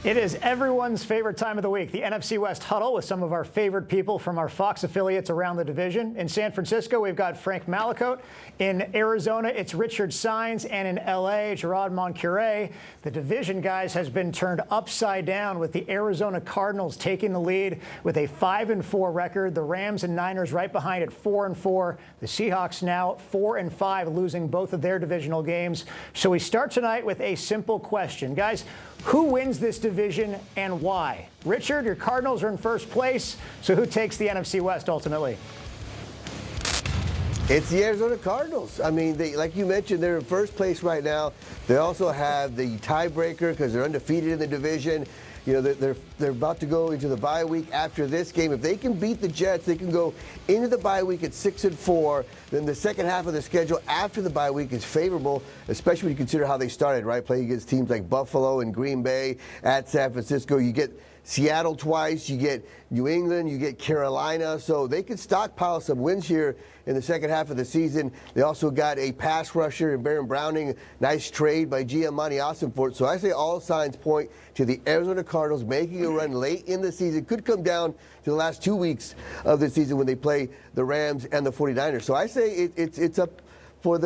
It is everyone's favorite time of the week, the NFC West Huddle, with some of our favorite people from our Fox affiliates around the division. In San Francisco, we've got Frank Malakote. In Arizona, it's Richard Sines. And in L.A., Gerard Moncure. The division, guys, has been turned upside down with the Arizona Cardinals taking the lead with a 5-4 record. The Rams and Niners right behind at 4-4. The Seahawks now 4-5, losing both of their divisional games. So we start tonight with a simple question. Guys, who wins this division and why? Richard, your Cardinals are in first place, so who takes the NFC West ultimately? It's the Arizona Cardinals. I mean, like you mentioned, they're in first place right now. They also have the tiebreaker because they're undefeated in the division. You know, they're about to go into the bye week after this game. If they can beat the Jets, they can go into the bye week at 6-4. Then the second half of the schedule after the bye week is favorable, especially when you consider how they started, right? Playing against teams like Buffalo and Green Bay, at San Francisco. You get Seattle twice, you get New England, you get Carolina. So they could stockpile some wins here in the second half of the season. They also got a pass rusher in Baron Browning. Nice trade by Giamatti Ossenfort. So I say all signs point to the Arizona Cardinals making a run late in the season. Could come down to the last 2 weeks of the season when they play the Rams and the 49ers. So I say it's up for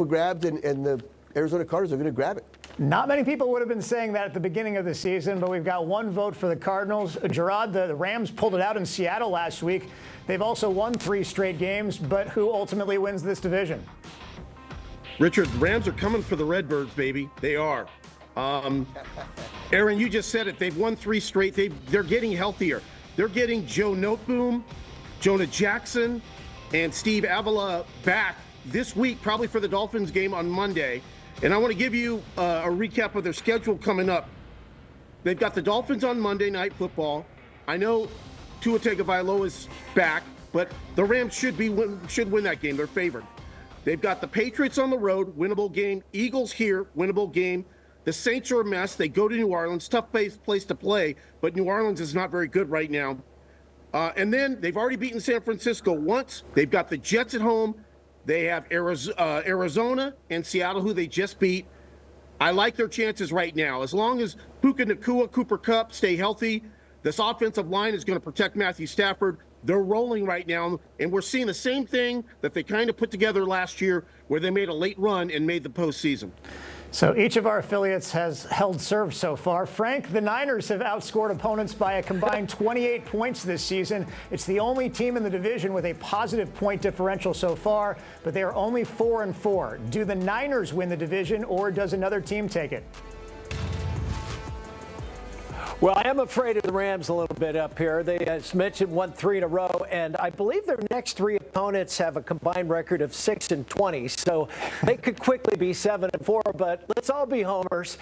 grabs, and the Arizona Cardinals are going to grab it. Not many people would have been saying that at the beginning of the season, but we've got one vote for the Cardinals. Gerard, the Rams pulled it out in Seattle last week. They've also won 3 straight games, but who ultimately wins this division? Richard, the Rams are coming for the Redbirds, baby. They are. Aaron, you just said it. They've won 3 straight. They're getting healthier. They're getting Joe Noteboom, Jonah Jackson, and Steve Avila back this week, probably for the Dolphins game on Monday. And I want to give you a recap of their schedule coming up. They've got the Dolphins on Monday Night Football. I know Tua Tagovailoa's back, but the Rams should win that game. They're favored. They've got the Patriots on the road, winnable game. Eagles here, winnable game. The Saints are a mess. They go to New Orleans, tough place to play, but New Orleans is not very good right now. And then they've already beaten San Francisco once. They've got the Jets at home. They have Arizona and Seattle, who they just beat. I like their chances right now. As long as Puka Nacua, Cooper Kupp stay healthy, this offensive line is going to protect Matthew Stafford. They're rolling right now, and we're seeing the same thing that they kind of put together last year where they made a late run and made the postseason. So each of our affiliates has held serve so far. Frank, the Niners have outscored opponents by a combined 28 points this season. It's the only team in the division with a positive point differential so far, but they are only 4-4. Do the Niners win the division, or does another team take it? Well, I am afraid of the Rams a little bit up here. They, as mentioned, won 3 in a row, and I believe their next 3 opponents have a combined record of 6-20. So they could quickly be 7-4, but let's all be homers.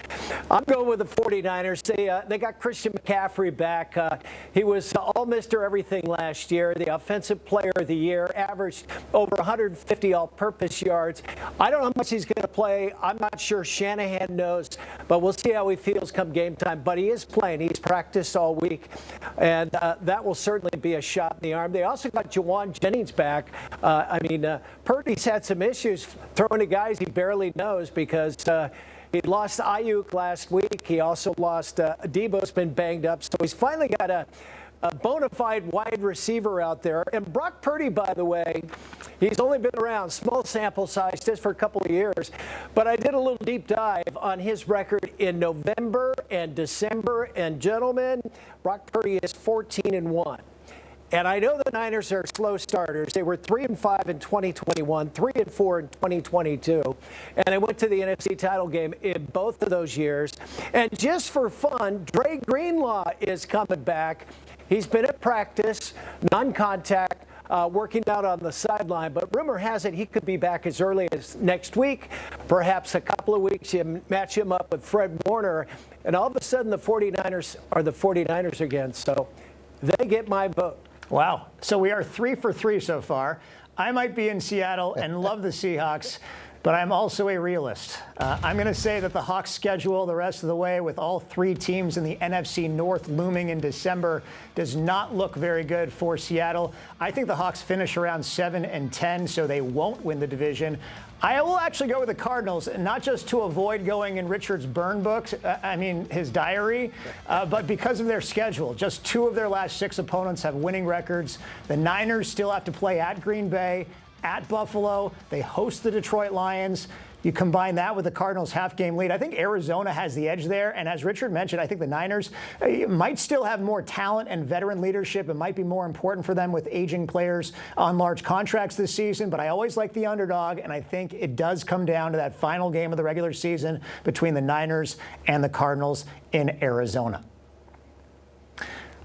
I'm going with the 49ers. They got Christian McCaffrey back. He was all Mr. Everything last year, the Offensive Player of the Year, averaged over 150 all-purpose yards. I don't know how much he's going to play. I'm not sure. Shanahan knows, but we'll see how he feels come game time. But he is playing. He's practiced all week, and that will certainly be a shot in the arm. They also got Jawan Jennings back. Purdy's had some issues throwing to guys he barely knows because he lost Ayuk last week. He also lost Debo's been banged up, so he's finally got a bona fide wide receiver out there. And Brock Purdy, by the way, he's only been around, small sample size, just for a couple of years. But I did a little deep dive on his record in November and December. And gentlemen, Brock Purdy is 14-1. And I know the Niners are slow starters. They were 3-5 in 2021, 3-4 in 2022. And they went to the NFC title game in both of those years. And just for fun, Dre Greenlaw is coming back. He's been at practice, non-contact, working out on the sideline. But rumor has it he could be back as early as next week, perhaps a couple of weeks. You match him up with Fred Warner, and all of a sudden the 49ers are the 49ers again. So they get my vote. Wow. So we are 3 for 3 so far. I might be in Seattle and love the Seahawks. but I'm also a realist. I'm going to say that the Hawks' schedule the rest of the way, with all three teams in the NFC North looming in December, does not look very good for Seattle. I think the Hawks finish around 7-10, so they won't win the division. I will actually go with the Cardinals, not just to avoid going in Richard's burn books, his diary, but because of their schedule. Just 2 of their last 6 opponents have winning records. The Niners still have to play at Green Bay, at Buffalo. They host the Detroit Lions. You combine that with the Cardinals' half-game lead. I think Arizona has the edge there. And as Richard mentioned, I think the Niners might still have more talent and veteran leadership. It might be more important for them with aging players on large contracts this season. But I always like the underdog, and I think it does come down to that final game of the regular season between the Niners and the Cardinals in Arizona.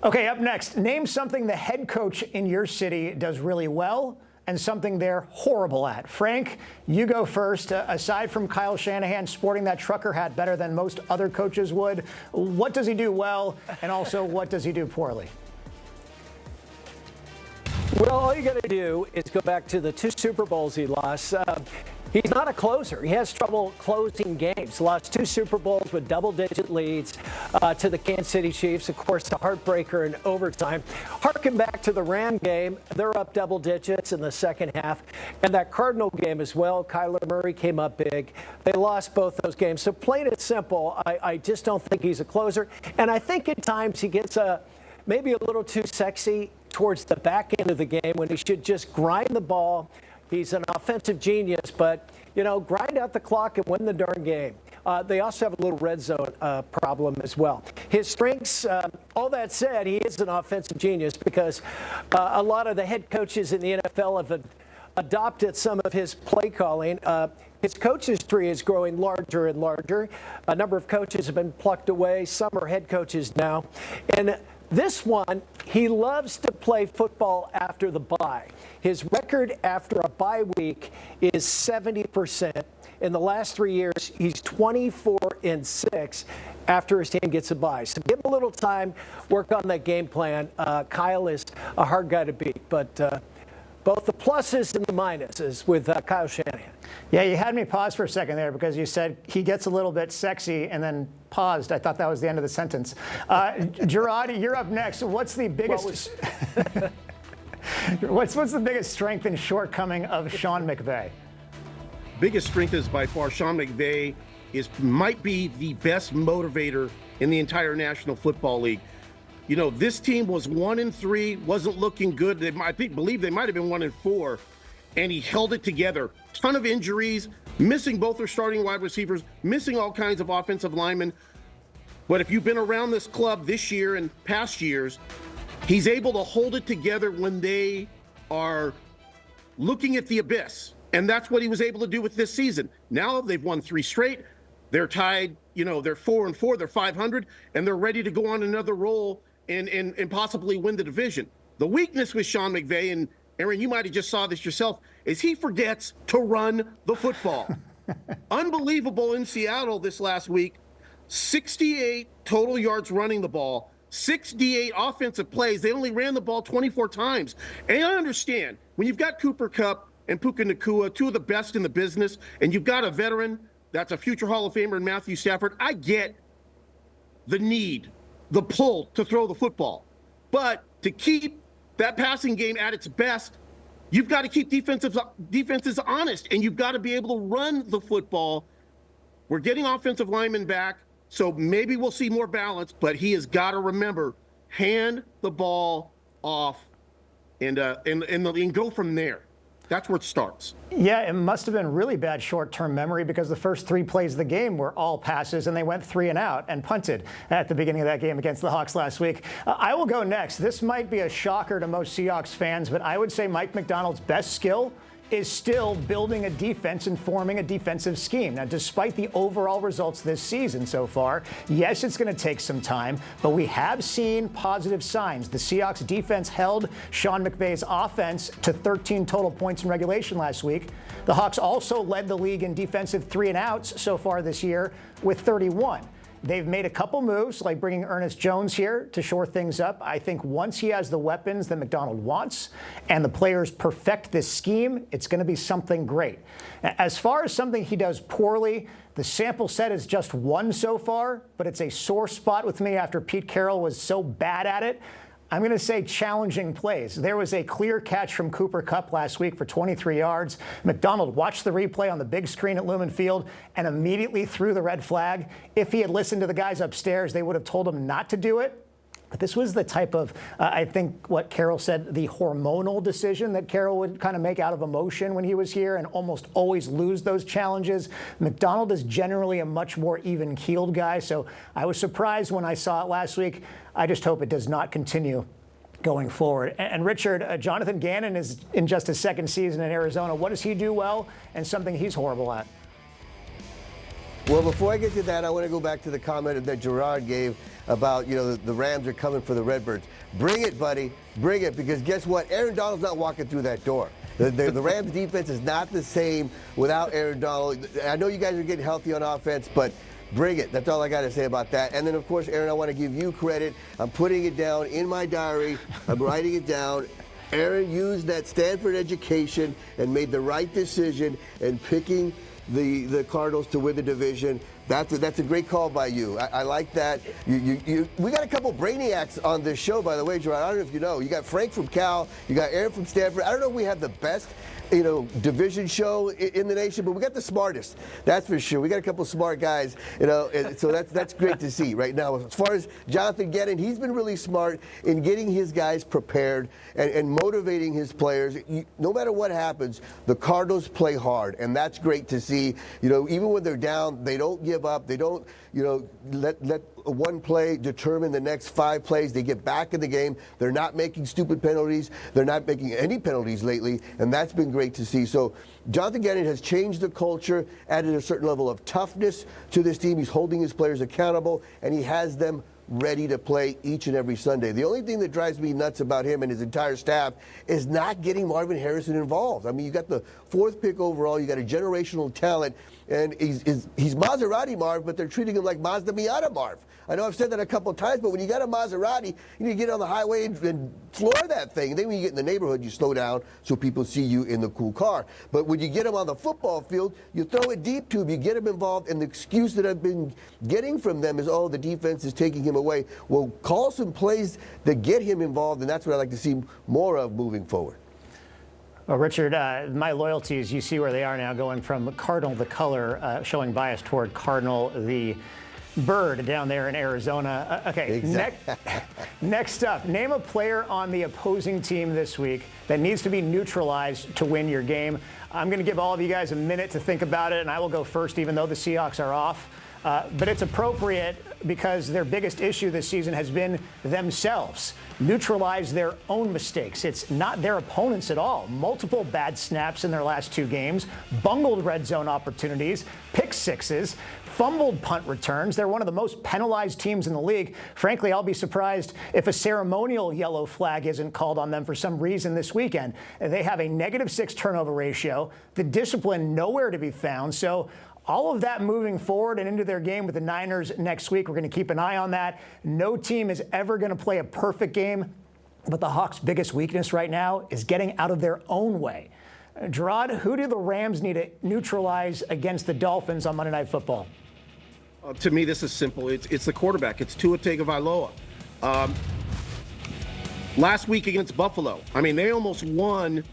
Okay, up next, name something the head coach in your city does really well and something they're horrible at. Frank, you go first. Aside from Kyle Shanahan sporting that trucker hat better than most other coaches would, what does he do well, and also what does he do poorly? Well, all you got to do is go back to the 2 Super Bowls he lost. He's not a closer. He has trouble closing games. Lost 2 Super Bowls with double-digit leads to the Kansas City Chiefs. Of course, the heartbreaker in overtime. Harken back to the Ram game. They're up double digits in the second half. And that Cardinal game as well. Kyler Murray came up big. They lost both those games. So plain and simple, I just don't think he's a closer. And I think at times he gets maybe a little too sexy towards the back end of the game when he should just grind the ball. He's an offensive genius, but, grind out the clock and win the darn game. They also have a little red zone problem as well. His strengths, all that said, he is an offensive genius because a lot of the head coaches in the NFL have adopted some of his play calling. His coaches tree is growing larger and larger. A number of coaches have been plucked away. Some are head coaches now. And this one, he loves to play football after the bye. His record after a bye week is 70%. In the last 3 years, he's 24-6 after his team gets a bye. So give him a little time, work on that game plan. Kyle is a hard guy to beat, but both the pluses and the minuses with Kyle Shanahan. Yeah, you had me pause for a second there because you said he gets a little bit sexy and then paused. I thought that was the end of the sentence. Gerard, you're up next. What's the biggest what's the biggest strength and shortcoming of Sean McVay? Biggest strength is by far Sean McVay might be the best motivator in the entire National Football League. This team was 1-3, wasn't looking good. Believe they might have been 1-4, and he held it together. Ton of injuries, missing both their starting wide receivers, missing all kinds of offensive linemen. But if you've been around this club this year and past years, he's able to hold it together when they are looking at the abyss. And that's what he was able to do with this season. Now they've won 3 straight. They're tied, they're 4-4, they're 500, and they're ready to go on another roll and possibly win the division. The weakness with Sean McVay, and Aaron, you might have just saw this yourself, is he forgets to run the football. Unbelievable in Seattle this last week. 68 total yards running the ball, 68 offensive plays. They only ran the ball 24 times. And I understand, when you've got Cooper Kupp and Puka Nacua, 2 of the best in the business, and you've got a veteran that's a future Hall of Famer in Matthew Stafford, I get the need, the pull to throw the football. But to keep that passing game at its best, you've got to keep defenses honest, and you've got to be able to run the football. We're getting offensive linemen back, so maybe we'll see more balance, but he has got to remember, hand the ball off and go from there. That's where it starts. Yeah, it must have been really bad short-term memory because the first 3 plays of the game were all passes, and they went 3 and out and punted at the beginning of that game against the Hawks last week. I will go next. This might be a shocker to most Seahawks fans, but I would say Mike Macdonald's best skill is still building a defense and forming a defensive scheme. Now, despite the overall results this season so far, yes, it's going to take some time, but we have seen positive signs. The Seahawks defense held Sean McVay's offense to 13 total points in regulation last week. The Hawks also led the league in defensive 3 and outs so far this year with 31. They've made a couple moves, like bringing Ernest Jones here to shore things up. I think once he has the weapons that McDonald wants and the players perfect this scheme, it's going to be something great. As far as something he does poorly, the sample set is just one so far, but it's a sore spot with me after Pete Carroll was so bad at it. I'm going to say challenging plays. There was a clear catch from Cooper Kupp last week for 23 yards. McDonald watched the replay on the big screen at Lumen Field and immediately threw the red flag. If he had listened to the guys upstairs, they would have told him not to do it. But this was the type of, I think what Carroll said, the hormonal decision that Carroll would kind of make out of emotion when he was here and almost always lose those challenges. McDonald is generally a much more even-keeled guy, so I was surprised when I saw it last week. I just hope it does not continue going forward. And Richard, Jonathan Gannon is in just his second season in Arizona. What does he do well and something he's horrible at? Well, before I get to that, I want to go back to the comment that Gerard gave about, the Rams are coming for the Redbirds. Bring it, buddy. Bring it, because guess what? Aaron Donald's not walking through that door. The Rams defense is not the same without Aaron Donald. I know you guys are getting healthy on offense, but bring it. That's all I got to say about that. And then, of course, Aaron, I want to give you credit. I'm putting it down in my diary. I'm writing it down. Aaron used that Stanford education and made the right decision in picking the Cardinals to win the division. That's a great call by you. I like that. We got a couple brainiacs on this show, by the way, Gerard. I don't know if you know. You got Frank from Cal. You got Aaron from Stanford. I don't know if we have the best division show in the nation, but we got the smartest. That's for sure. We got a couple smart guys, and so that's great to see right now. As far as Jonathan Gannon, he's been really smart in getting his guys prepared and motivating his players. No matter what happens, the Cardinals play hard, and that's great to see. Even when they're down, they don't give up. They don't, let one play determine the next 5 plays. They get back in the game. They're not making stupid penalties. They're not making any penalties lately, and that's been great to see. So Jonathan Gannon has changed the culture, added a certain level of toughness to this team. He's holding his players accountable, and he has them ready to play each and every Sunday. The only thing that drives me nuts about him and his entire staff is not getting Marvin Harrison involved. I mean, you got the 4th pick overall. You got a generational talent, and he's Maserati Marv, but they're treating him like Mazda Miata Marv. I know I've said that a couple of times, but when you got a Maserati, you need to get on the highway and floor that thing. And then when you get in the neighborhood, you slow down so people see you in the cool car. But when you get him on the football field, you throw it deep to him, you get him involved, and the excuse that I've been getting from them is, oh, the defense is taking him away. Well, call some plays that get him involved, and that's what I'd like to see more of moving forward. Well, Richard, my loyalties, you see where they are now, going from Cardinal the color, showing bias toward Cardinal the bird down there in Arizona. Okay, exactly. Next up, name a player on the opposing team this week that needs to be neutralized to win your game. I'm going to give all of you guys a minute to think about it, and I will go first, even though the Seahawks are off. But it's appropriate because their biggest issue this season has been themselves. Neutralize their own mistakes. It's not their opponents at all. Multiple bad snaps in their last 2 games, bungled red zone opportunities, pick sixes, fumbled punt returns. They're one of the most penalized teams in the league. Frankly, I'll be surprised if a ceremonial yellow flag isn't called on them for some reason this weekend. They have a -6 turnover ratio, the discipline nowhere to be found. So all of that moving forward and into their game with the Niners next week, we're going to keep an eye on that. No team is ever going to play a perfect game, but the Hawks' biggest weakness right now is getting out of their own way. Gerard, who do the Rams need to neutralize against the Dolphins on Monday Night Football? To me, this is simple. It's the quarterback. It's Tua Tagovailoa. Last week against Buffalo, I mean, they almost won.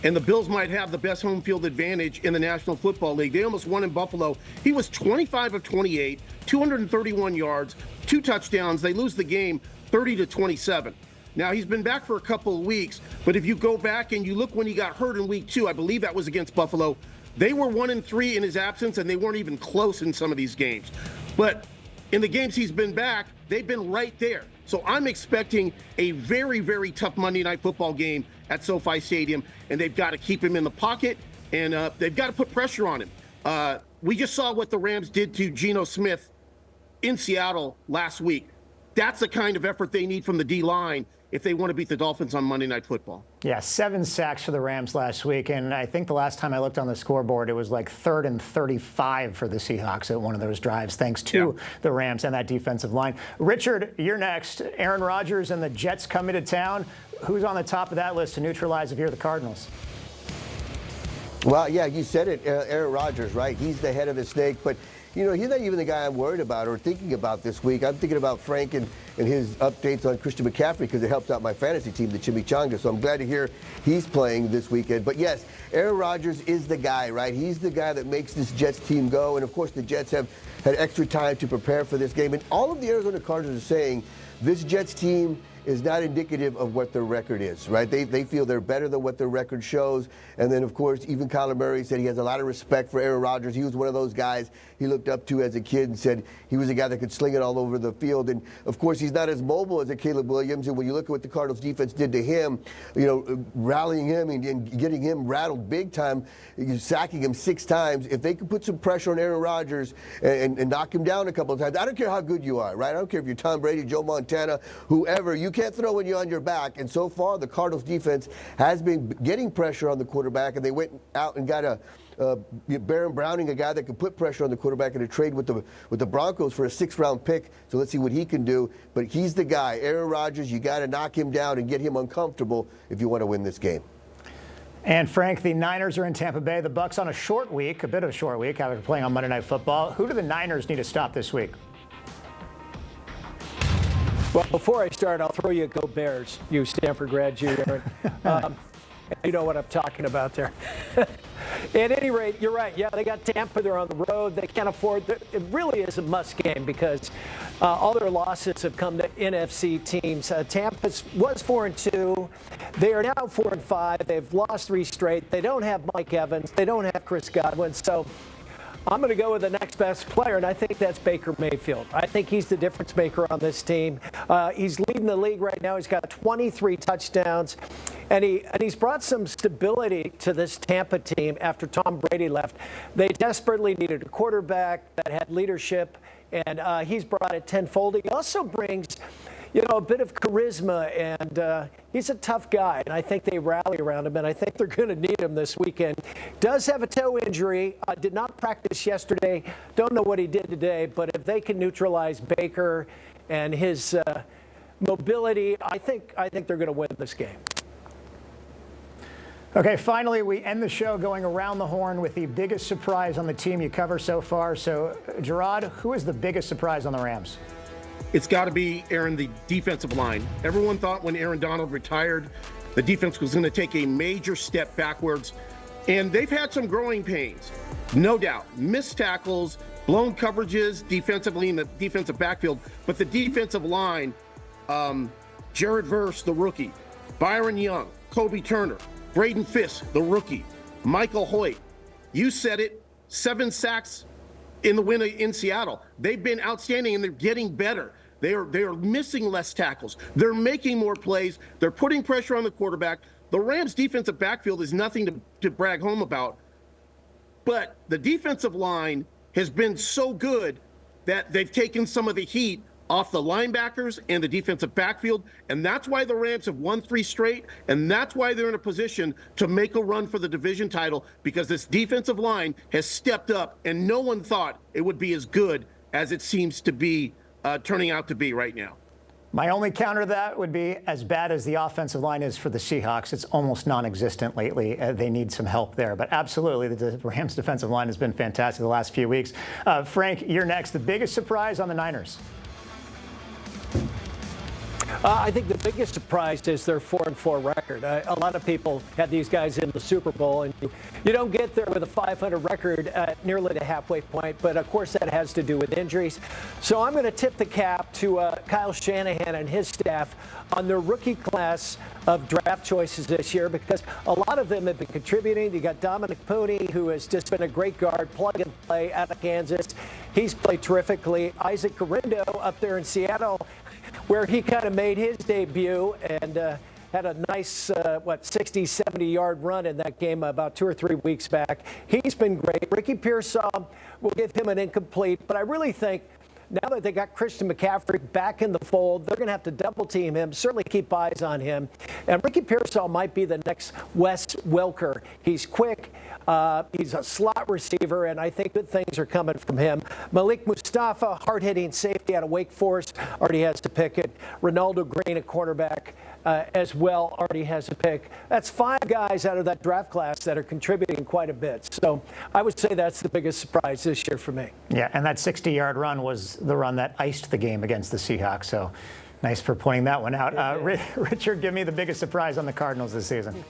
And the Bills might have the best home field advantage in the National Football League. They almost won in Buffalo. He was 25 of 28, 231 yards, 2 touchdowns. They lose the game 30-27. Now, he's been back for a couple of weeks, but if you go back and you look when he got hurt in week 2, I believe that was against Buffalo, they were 1-3 in his absence, and they weren't even close in some of these games. But in the games he's been back, they've been right there. So I'm expecting a very, very tough Monday Night Football game at SoFi Stadium, and they've got to keep him in the pocket, and they've got to put pressure on him. We just saw what the Rams did to Geno Smith in Seattle last week. That's the kind of effort they need from the D-line if they want to beat the Dolphins on Monday Night Football. Yeah, 7 sacks for the Rams last week, and I think the last time I looked on the scoreboard, it was like 3rd and 35 for the Seahawks at one of those drives, thanks to the Rams and that defensive line. Richard, you're next. Aaron Rodgers and the Jets coming to town. Who's on the top of that list to neutralize if you're the Cardinals? Well, yeah, you said it, Aaron Rodgers, right? He's the head of the snake, but you know, he's not even the guy I'm worried about or thinking about this week. I'm thinking about Frank and his updates on Christian McCaffrey because it helps out my fantasy team, the Chimichanga. So I'm glad to hear he's playing this weekend. But yes, Aaron Rodgers is the guy, right? He's the guy that makes this Jets team go. And of course, the Jets have had extra time to prepare for this game. And all of the Arizona Cardinals are saying this Jets team is not indicative of what their record is, right? They feel they're better than what their record shows. And then, of course, even Kyler Murray said he has a lot of respect for Aaron Rodgers. He was one of those guys he looked up to as a kid and said he was a guy that could sling it all over the field. And, of course, he's not as mobile as a Caleb Williams. And when you look at what the Cardinals defense did to him, you know, rallying him and getting him rattled big time, sacking him 6 times, if they could put some pressure on Aaron Rodgers and knock him down a couple of times, I don't care how good you are, right? I don't care if you're Tom Brady, Joe Montana, whoever, you can't throw when you're on your back. And so far, the Cardinals defense has been getting pressure on the quarterback, and they went out and got Baron Browning, a guy that can put pressure on the quarterback in a trade with the Broncos for a 6th-round pick. So let's see what he can do. But he's the guy, Aaron Rodgers. You got to knock him down and get him uncomfortable if you want to win this game. And Frank, the Niners are in Tampa Bay. The Bucs on a short week, a bit of a short week, after playing on Monday Night Football. Who do the Niners need to stop this week? Well, before I start, I'll throw you a Go Bears, you Stanford grad, you, Aaron. You know what I'm talking about there. At any rate, you're right. Yeah, they got Tampa. They're on the road. They can't afford it. It really is a must game because all their losses have come to NFC teams. Tampa was 4-2. They are now 4-5. They've lost 3 straight. They don't have Mike Evans. They don't have Chris Godwin. So I'm going to go with the next best player, and I think that's Baker Mayfield. I think he's the difference maker on this team. He's leading the league right now. He's got 23 touchdowns, and he's brought some stability to this Tampa team after Tom Brady left. They desperately needed a quarterback that had leadership, and he's brought it tenfold. He also brings, you know, a bit of charisma, and he's a tough guy, and I think they rally around him, and I think they're going to need him this weekend. Does have a toe injury. Did not practice yesterday. Don't know what he did today, but if they can neutralize Baker and his mobility, I think they're going to win this game. Okay, finally, we end the show going around the horn with the biggest surprise on the team you cover so far. So, Gerard, who is the biggest surprise on the Rams? It's got to be, Aaron, the defensive line. Everyone thought when Aaron Donald retired, the defense was going to take a major step backwards, and they've had some growing pains, no doubt. Missed tackles, blown coverages defensively in the defensive backfield, but the defensive line, Jared Verse, the rookie, Byron Young, Kobe Turner, Braden Fisk, the rookie, Michael Hoyt. You said it, 7 sacks in the win in Seattle. They've been outstanding, and they're getting better. They are missing less tackles. They're making more plays. They're putting pressure on the quarterback. The Rams' defensive backfield is nothing to brag home about. But the defensive line has been so good that they've taken some of the heat off the linebackers and the defensive backfield, and that's why the Rams have won 3 straight, and that's why they're in a position to make a run for the division title, because this defensive line has stepped up, and no one thought it would be as good as it seems to be turning out to be right now. My only counter to that would be, as bad as the offensive line is for the Seahawks, it's almost non-existent lately. They need some help there. But absolutely, the Rams' defensive line has been fantastic the last few weeks. Frank, you're next. The biggest surprise on the Niners? I think the biggest surprise is their 4-4 record. A lot of people had these guys in the Super Bowl, and you don't get there with a 500 record at nearly the halfway point. But of course, that has to do with injuries. So I'm going to tip the cap to Kyle Shanahan and his staff on their rookie class of draft choices this year, because a lot of them have been contributing. You got Dominic Pooney, who has just been a great guard, plug and play out of Kansas. He's played terrifically. Isaac Guerrero up there in Seattle, where he kind of made his debut and had a nice, 60, 70-yard run in that game about 2 or 3 weeks back. He's been great. Ricky Pearsall, we'll give him an incomplete, but I really think now that they got Christian McCaffrey back in the fold, they're going to have to double team him, certainly keep eyes on him. And Ricky Pearsall might be the next Wes Welker. He's quick. He's a slot receiver, and I think good things are coming from him. Malik Mustafa, hard-hitting safety out of Wake Forest, already has to pick it. Ronaldo Green, a cornerback, as well, already has a pick. That's 5 guys out of that draft class that are contributing quite a bit. So I would say that's the biggest surprise this year for me. Yeah, and that 60-yard run was the run that iced the game against the Seahawks. So nice for pointing that one out. Richard, give me the biggest surprise on the Cardinals this season.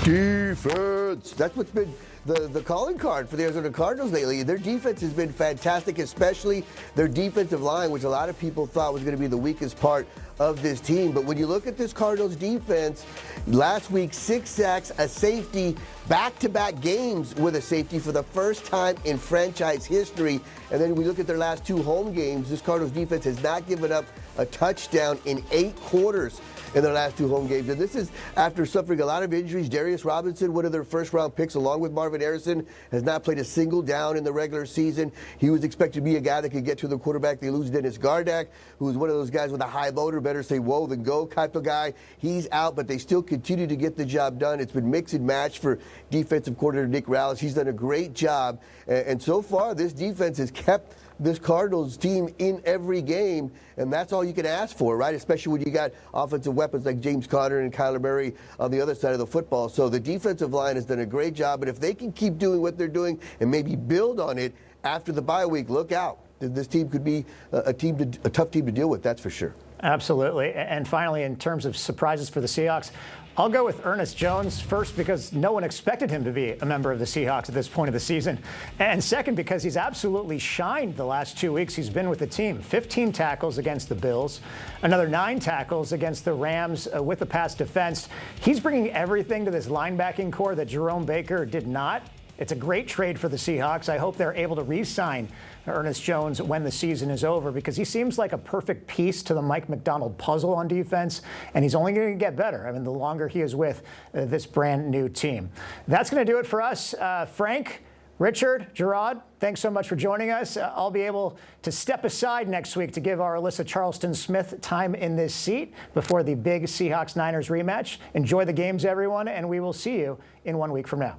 Defense. That's what's been the calling card for the Arizona Cardinals lately. Their defense has been fantastic, especially their defensive line, which a lot of people thought was going to be the weakest part of this team. But when you look at this Cardinals defense, last week, 6 sacks, a safety, back-to-back games with a safety for the first time in franchise history. And then we look at their last 2 home games. This Cardinals defense has not given up a touchdown in 8 quarters in their last 2 home games. And this is after suffering a lot of injuries. Darius Robinson, one of their first-round picks, along with Marvin Harrison, has not played a single down in the regular season. He was expected to be a guy that could get to the quarterback. They lose Dennis Gardeck, who is one of those guys with a high motor, better say whoa than go type of guy. He's out, but they still continue to get the job done. It's been mix and match for defensive coordinator Nick Rallis. He's done a great job. And so far, this defense has kept this Cardinals team in every game, and that's all you can ask for, right? Especially when you got offensive weapons like James Conner and Kyler Murray on the other side of the football. So the defensive line has done a great job, but if they can keep doing what they're doing and maybe build on it after the bye week, look out. This team could be a tough team to deal with, that's for sure. Absolutely. And finally, in terms of surprises for the Seahawks, I'll go with Ernest Jones first because no one expected him to be a member of the Seahawks at this point of the season. And second, because he's absolutely shined the last 2 weeks he's been with the team. 15 tackles against the Bills, another 9 tackles against the Rams with the pass defense. He's bringing everything to this linebacking core that Jerome Baker did not. It's a great trade for the Seahawks. I hope they're able to re-sign Ernest Jones when the season is over because he seems like a perfect piece to the Mike McDonald puzzle on defense, and he's only going to get better. I mean, the longer he is with this brand new team. That's going to do it for us. Frank, Richard, Gerard, thanks so much for joining us. I'll be able to step aside next week to give our Alyssa Charleston-Smith time in this seat before the big Seahawks-Niners rematch. Enjoy the games, everyone, and we will see you in 1 week from now.